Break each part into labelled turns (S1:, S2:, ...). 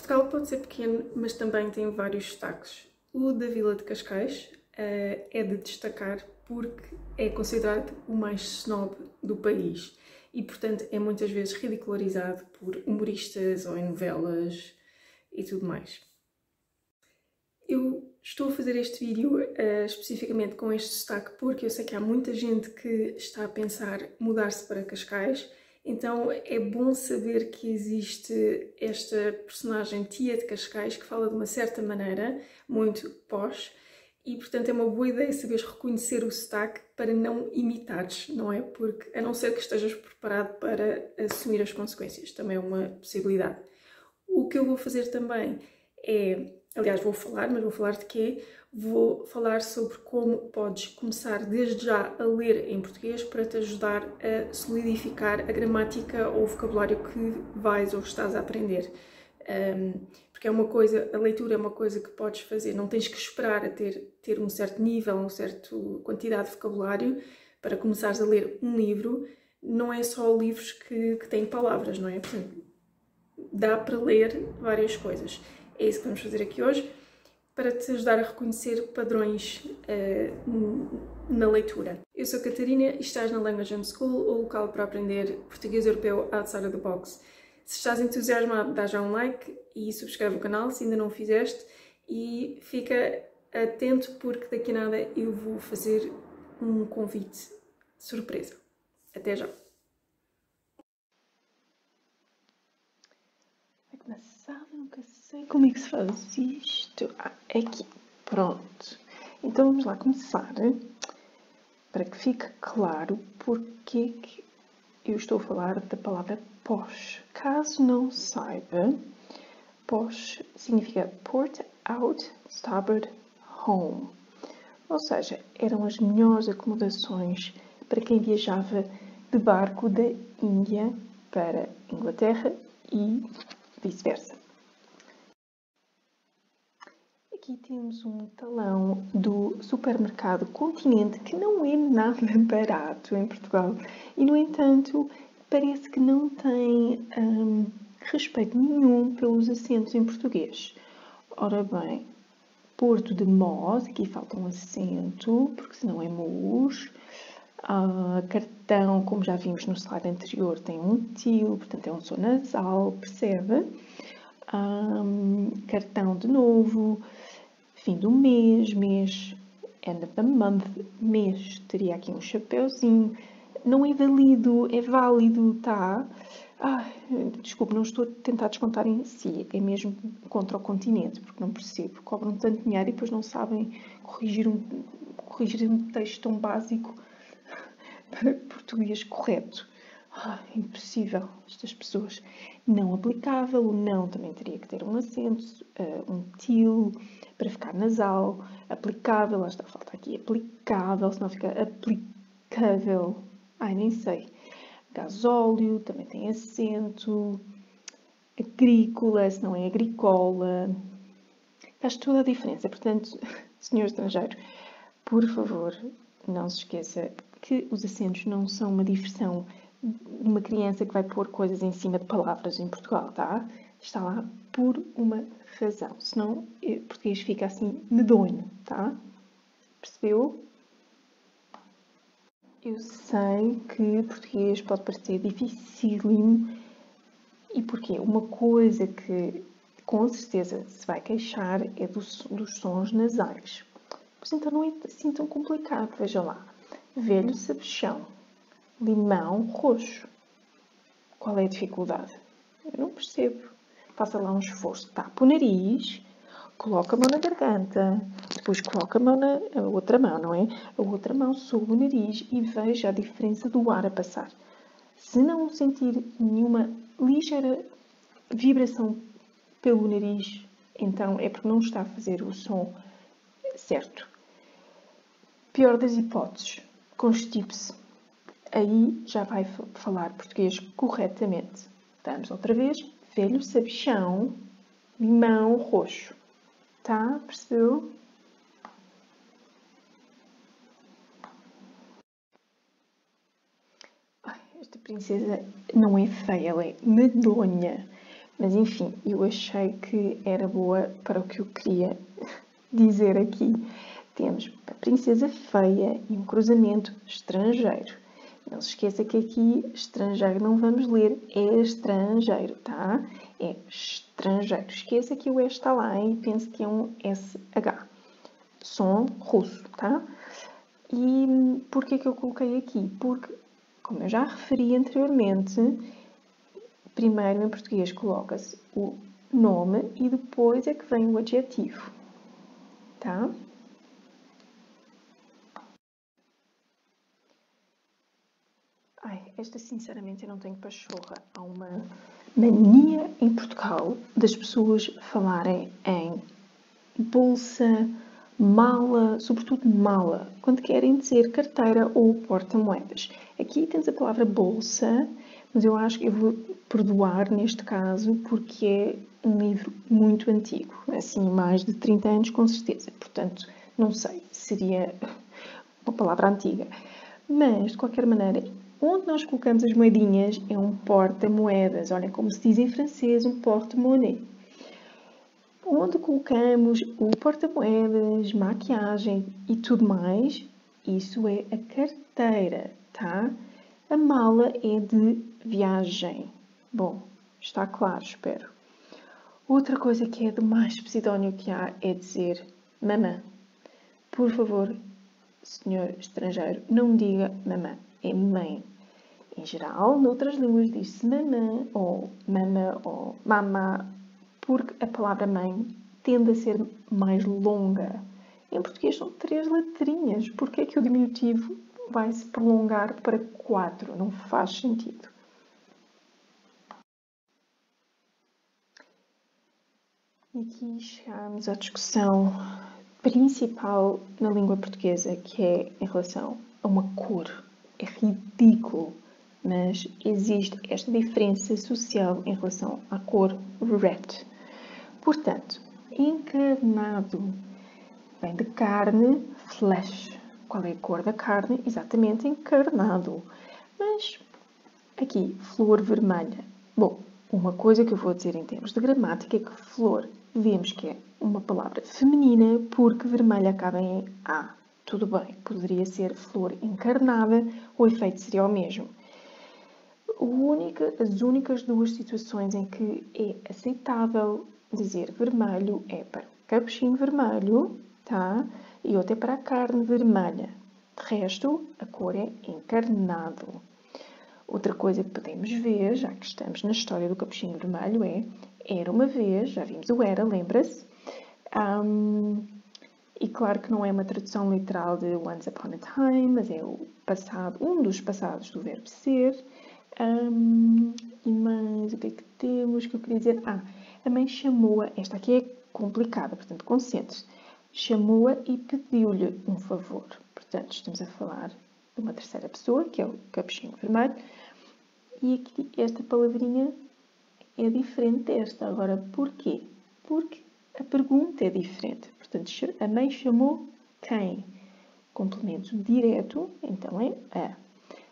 S1: Portugal pode ser pequeno, mas também tem vários sotaques. O da Vila de Cascais é de destacar porque é considerado o mais snob do país e, portanto, é muitas vezes ridicularizado por humoristas ou em novelas e tudo mais. Eu estou a fazer este vídeo especificamente com este sotaque porque eu sei que há muita gente que está a pensar mudar-se para Cascais, então é bom saber que existe esta personagem tia de Cascais que fala de uma certa maneira, muito posh, e portanto é uma boa ideia saberes reconhecer o sotaque para não imitares, não é? Porque a não ser que estejas preparado para assumir as consequências, também é uma possibilidade. O que eu vou fazer também é, aliás vou falar de quê? Vou falar sobre como podes começar desde já a ler em português para te ajudar a solidificar a gramática ou o vocabulário que vais ou estás a aprender. Porque é uma coisa, a leitura é uma coisa que podes fazer, não tens que esperar a ter um certo nível, uma certa quantidade de vocabulário para começares a ler um livro. Não é só livros que têm palavras, não é? Portanto, dá para ler várias coisas. É isso que vamos fazer aqui hoje, para te ajudar a reconhecer padrões na leitura. Eu sou a Catarina e estás na Language and School, o local para aprender português europeu outside of the box. Se estás entusiasmado, dá já um like e subscreve o canal se ainda não o fizeste e fica atento porque daqui a nada eu vou fazer um convite surpresa. Até já!
S2: Nunca sei como é que se faz isto. É aqui. Pronto. Então vamos lá começar. Para que fique claro porque que eu estou a falar da palavra posh. Caso não saiba, posh significa port out, starboard, home. Ou seja, eram as melhores acomodações para quem viajava de barco da Índia para Inglaterra e vice-versa. Aqui temos um talão do supermercado Continente que não é nada barato em Portugal e, no entanto, parece que não tem respeito nenhum pelos acentos em português. Ora bem, Porto de Mós, aqui falta um acento, porque senão é Mous. Cartão, como já vimos no slide anterior, tem um til, portanto é um som nasal, percebe? Cartão de novo. Fim do mês, end of the month, mês, teria aqui um chapéuzinho. Não é válido, tá? Desculpe, não estou a tentar descontar em si, é mesmo contra o continente, porque não percebo. Cobram tanto dinheiro e depois não sabem corrigir um texto tão básico para português correto. Impossível, estas pessoas. Não aplicável, o não também teria que ter um acento, um til, para ficar nasal. Aplicável, lá está, falta aqui aplicável, senão fica aplicável. Nem sei. Gasóleo, também tem acento. Agrícola, se não é agricola. Faz toda a diferença. Portanto, senhor estrangeiro, por favor, não se esqueça que os acentos não são uma diversão de uma criança que vai pôr coisas em cima de palavras em Portugal, tá? Está lá por uma razão, senão o português fica assim medonho, tá? Percebeu? Eu sei que português pode parecer dificílimo e porquê? Uma coisa que com certeza se vai queixar é dos sons nasais. Pois então não é assim tão complicado, veja lá. Velho sabichão, limão roxo. Qual é a dificuldade? Eu não percebo. Faça lá um esforço. Tapa o nariz, coloca a mão na garganta, depois coloca a outra mão, não é? A outra mão sob o nariz e veja a diferença do ar a passar. Se não sentir nenhuma ligeira vibração pelo nariz, então é porque não está a fazer o som certo. Pior das hipóteses, constipe-se. Aí já vai falar português corretamente. Vamos outra vez. Velho sabichão, limão roxo. Tá? Percebeu? Esta princesa não é feia, ela é medonha. Mas enfim, eu achei que era boa para o que eu queria dizer aqui. Temos a princesa feia e um cruzamento estrangeiro. Não se esqueça que aqui estrangeiro não vamos ler, é estrangeiro, tá? É estrangeiro. Esqueça que o S está lá e pense que é um SH. Som russo, tá? E porquê que eu coloquei aqui? Porque, como eu já referi anteriormente, primeiro em português coloca-se o nome e depois é que vem o adjetivo, tá? Esta sinceramente eu não tenho pachorra. Há uma mania em Portugal das pessoas falarem em bolsa, mala, sobretudo mala, quando querem dizer carteira ou porta-moedas. Aqui temos a palavra bolsa, mas eu acho que eu vou perdoar neste caso porque é um livro muito antigo, assim, mais de 30 anos com certeza. Portanto, não sei, seria uma palavra antiga. Mas, de qualquer maneira, onde nós colocamos as moedinhas é um porta-moedas. Olha, como se diz em francês, um porte-monnaie. Onde colocamos o porta-moedas, maquiagem e tudo mais, isso é a carteira, tá? A mala é de viagem. Bom, está claro, espero. Outra coisa que é do mais específico que há é dizer mamã. Por favor, senhor estrangeiro, não diga mamã, é mãe. Em geral, noutras línguas diz-se mamã ou mama ou mamá, porque a palavra mãe tende a ser mais longa. Em português são 3 letrinhas. Porquê é que o diminutivo vai se prolongar para 4? Não faz sentido. E aqui chegamos à discussão principal na língua portuguesa, que é em relação a uma cor. É ridículo, mas existe esta diferença social em relação à cor red. Portanto, encarnado vem de carne, flesh. Qual é a cor da carne? Exatamente, encarnado. Mas aqui, flor vermelha. Bom, uma coisa que eu vou dizer em termos de gramática é que flor, vemos que é uma palavra feminina porque vermelha acaba em A. Tudo bem, poderia ser flor encarnada, o efeito seria o mesmo. As únicas 2 situações em que é aceitável dizer vermelho é para o capuchinho vermelho, tá? E outra é para a carne vermelha. De resto, a cor é encarnado. Outra coisa que podemos ver, já que estamos na história do capuchinho vermelho, é era uma vez, já vimos o era, lembra-se? E claro que não é uma tradução literal de once upon a time, mas é o passado, um dos passados do verbo ser. E mais, o que é que temos que eu queria dizer? A mãe chamou-a, esta aqui é complicada, portanto, concentre-se. Chamou-a e pediu-lhe um favor. Portanto, estamos a falar de uma terceira pessoa, que é o capuchinho vermelho. E aqui, esta palavrinha é diferente desta. Agora, porquê? Porque a pergunta é diferente. Portanto, a mãe chamou quem? Complemento direto, então é a.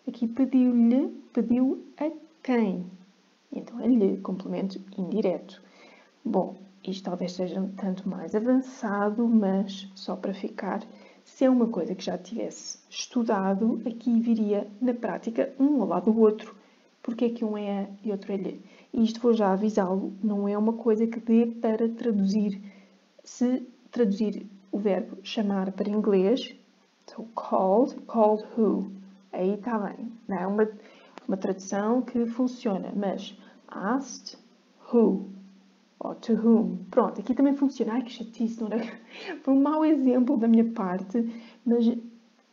S2: Aqui pediu a quem? Então é lhe, complemento indireto. Bom, isto talvez seja um tanto mais avançado, mas só para ficar, se é uma coisa que já tivesse estudado, aqui viria na prática um ao lado do outro. Porque é que um é a e outro é lhe? E isto vou já avisá-lo, não é uma coisa que dê para traduzir. Se traduzir o verbo chamar para inglês, so called who? Aí está bem, não é uma tradução que funciona, mas asked who ou to whom. Pronto, aqui também funciona. Ai, que chatice, não era? Foi um mau exemplo da minha parte, mas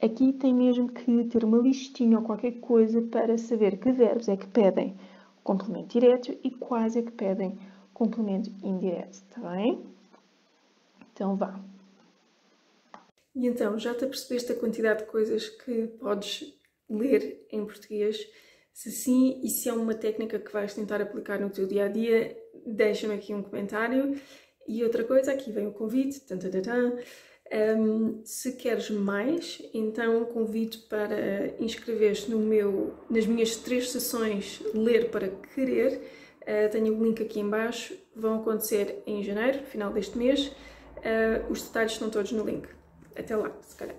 S2: aqui tem mesmo que ter uma listinha ou qualquer coisa para saber que verbos é que pedem complemento direto e quais é que pedem complemento indireto, está bem? Então vá.
S1: E então, já te apercebeste a quantidade de coisas que podes ler em português? Se sim, e se é uma técnica que vais tentar aplicar no teu dia-a-dia, deixa-me aqui um comentário. E outra coisa, aqui vem o convite. Se queres mais, então convido para inscrever-te nas minhas 3 sessões Ler para Querer, tenho o link aqui em baixo. Vão acontecer em janeiro, final deste mês. Os detalhes estão todos no link. Até lá, se calhar.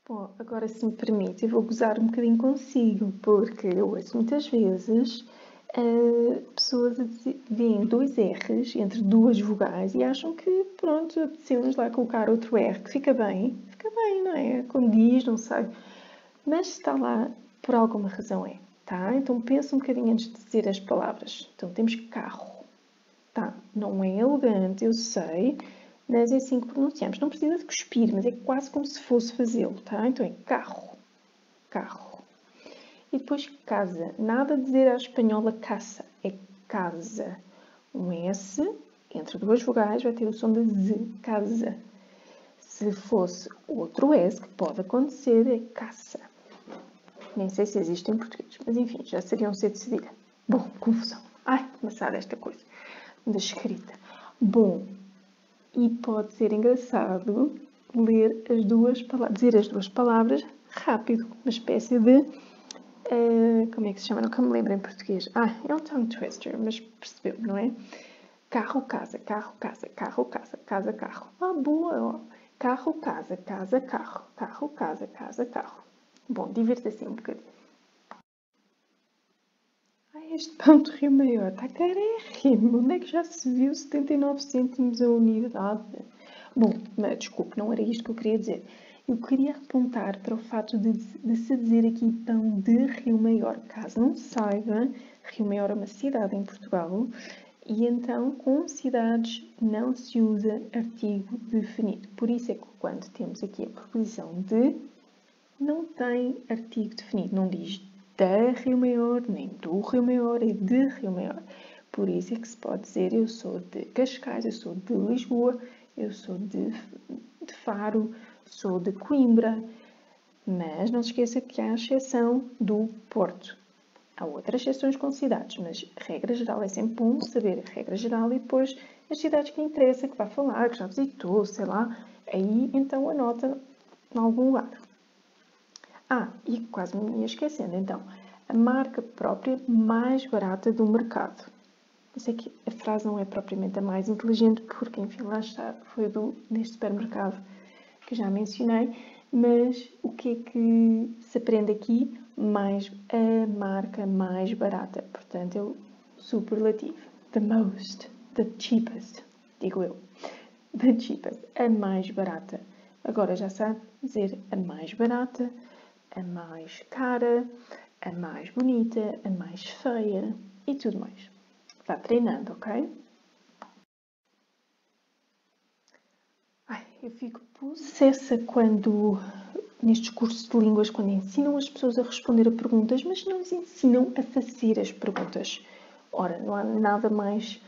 S2: Bom, agora se me permite, eu vou gozar um bocadinho consigo, porque eu ouço muitas vezes pessoas veem 2 R's entre 2 vogais e acham que, pronto, apeteceu-nos lá colocar outro R, que fica bem, não é? Como diz, não sei. Mas está lá, por alguma razão é, tá? Então pensa um bocadinho antes de dizer as palavras. Então temos carro, tá? Não é elegante, eu sei, mas é assim que pronunciamos. Não precisa de cuspir, mas é quase como se fosse fazê-lo, tá? Então é carro, carro. E depois casa. Nada de dizer à espanhola caça, é casa. Um S entre 2 vogais vai ter o som de Z, casa. Se fosse outro S, que pode acontecer, é caça. Nem sei se existe em português, mas enfim, já seria um C de cedilha. Bom, confusão. Ai, começar esta coisa da escrita. Bom, e pode ser engraçado ler as 2 palavras, dizer as 2 palavras rápido, uma espécie de como é que se chama? Não que me lembro em português. É um tongue twister, mas percebeu, não é? Carro, casa, carro, casa, carro, casa, casa, carro. Boa! Carro, casa, casa, carro. Carro, casa, casa, carro. Bom, divirta-se um bocadinho. Este pão de Rio Maior está carérrimo. Onde é que já se viu 79 cêntimos a unidade? Bom, mas desculpe, não era isto que eu queria dizer. Eu queria apontar para o fato de se dizer aqui pão de Rio Maior. Caso não saiba, Rio Maior é uma cidade em Portugal e então com cidades não se usa artigo definido. Por isso é que quando temos aqui a preposição de, não tem artigo definido, não diz da Rio Maior, nem do Rio Maior, é de Rio Maior. Por isso é que se pode dizer eu sou de Cascais, eu sou de Lisboa, eu sou de Faro, sou de Coimbra. Mas não se esqueça que há a exceção do Porto. Há outras exceções com cidades, mas regra geral é sempre bom saber a regra geral e depois as cidades que interessa, que vai falar, que já visitou, sei lá, aí então anota em algum lugar. E quase me ia esquecendo, então, a marca própria mais barata do mercado. Eu sei que a frase não é propriamente a mais inteligente, porque, enfim, lá está, foi neste supermercado que já mencionei, mas o que é que se aprende aqui? A marca mais barata, portanto, é o superlativo. The most, the cheapest, digo eu. The cheapest, a mais barata. Agora já sabe dizer a mais barata, a mais cara, a mais bonita, a mais feia e tudo mais. Vá treinando, ok? Eu fico possessa quando, nestes cursos de línguas, quando ensinam as pessoas a responder a perguntas, mas não os ensinam a fazer as perguntas. Ora, não há nada mais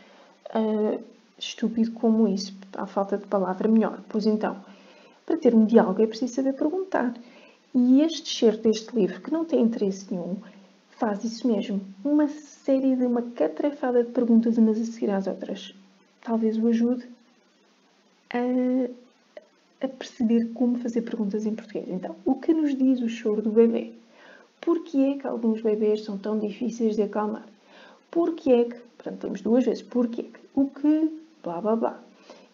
S2: estúpido como isso, à falta de palavra melhor. Pois então, para ter um diálogo é preciso saber perguntar. E este excerto deste livro, que não tem interesse nenhum, faz isso mesmo. Uma série de uma catrefada de perguntas umas a seguir às outras. Talvez o ajude a perceber como fazer perguntas em português. Então, o que nos diz o choro do bebê? Porquê é que alguns bebês são tão difíceis de acalmar? Porquê é que, portanto, temos 2 vezes, porquê que, o que, blá blá blá.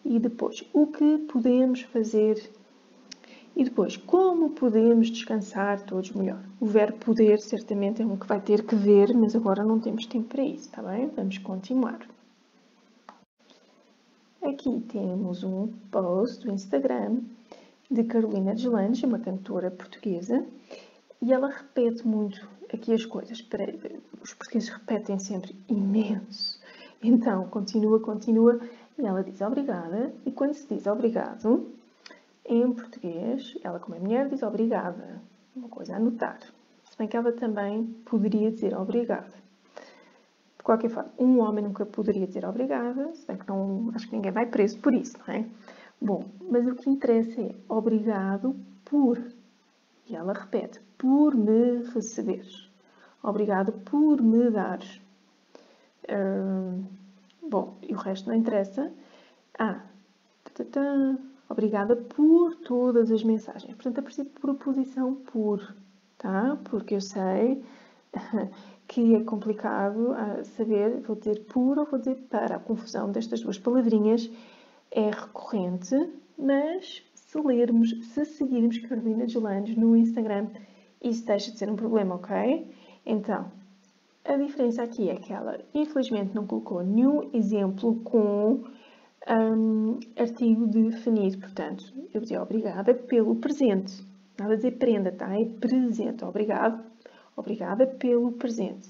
S2: E depois, o que podemos fazer? E depois, como podemos descansar todos melhor? O verbo poder, certamente, é um que vai ter que ver, mas agora não temos tempo para isso, está bem? Vamos continuar. Aqui temos um post do Instagram de Carolina Deslandes, uma cantora portuguesa, e ela repete muito aqui as coisas. Os portugueses repetem sempre imenso. Então, continua, e ela diz obrigada, e quando se diz obrigado, em português, ela como é mulher diz obrigada, uma coisa a anotar. Se bem que ela também poderia dizer obrigada. De qualquer forma, um homem nunca poderia dizer obrigada, se bem que não, acho que ninguém vai preso por isso, não é? Bom, mas o que interessa é obrigado por, e ela repete, por me receberes. Obrigado por me dares. Bom, e o resto não interessa. Obrigada por todas as mensagens. Portanto, a preposição por, tá? Porque eu sei que é complicado saber, vou dizer por ou vou dizer para. A confusão destas duas palavrinhas é recorrente, mas se lermos, se seguirmos Carolina Deslandes no Instagram, isso deixa de ser um problema, ok? Então, a diferença aqui é que ela, infelizmente, não colocou nenhum exemplo com artigo definido. Portanto, eu vou dizer obrigada pelo presente. Nada a dizer prenda, tá? É presente. Obrigada pelo presente.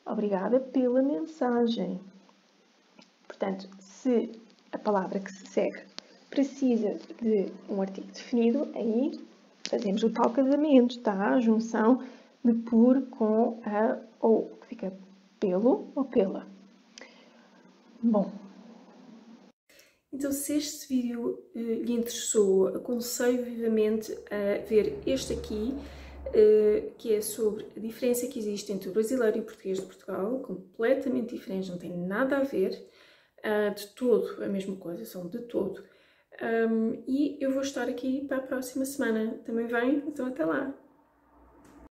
S2: Obrigada pela mensagem. Portanto, se a palavra que se segue precisa de um artigo definido, aí fazemos o tal casamento, tá? A junção de por com a ou, que fica pelo ou pela. Bom.
S1: Então, se este vídeo lhe interessou, aconselho vivamente a ver este aqui, que é sobre a diferença que existe entre o brasileiro e o português de Portugal, completamente diferentes, não tem nada a ver, de todo a mesma coisa, são de todo. E eu vou estar aqui para a próxima semana. Também vem? Então até lá!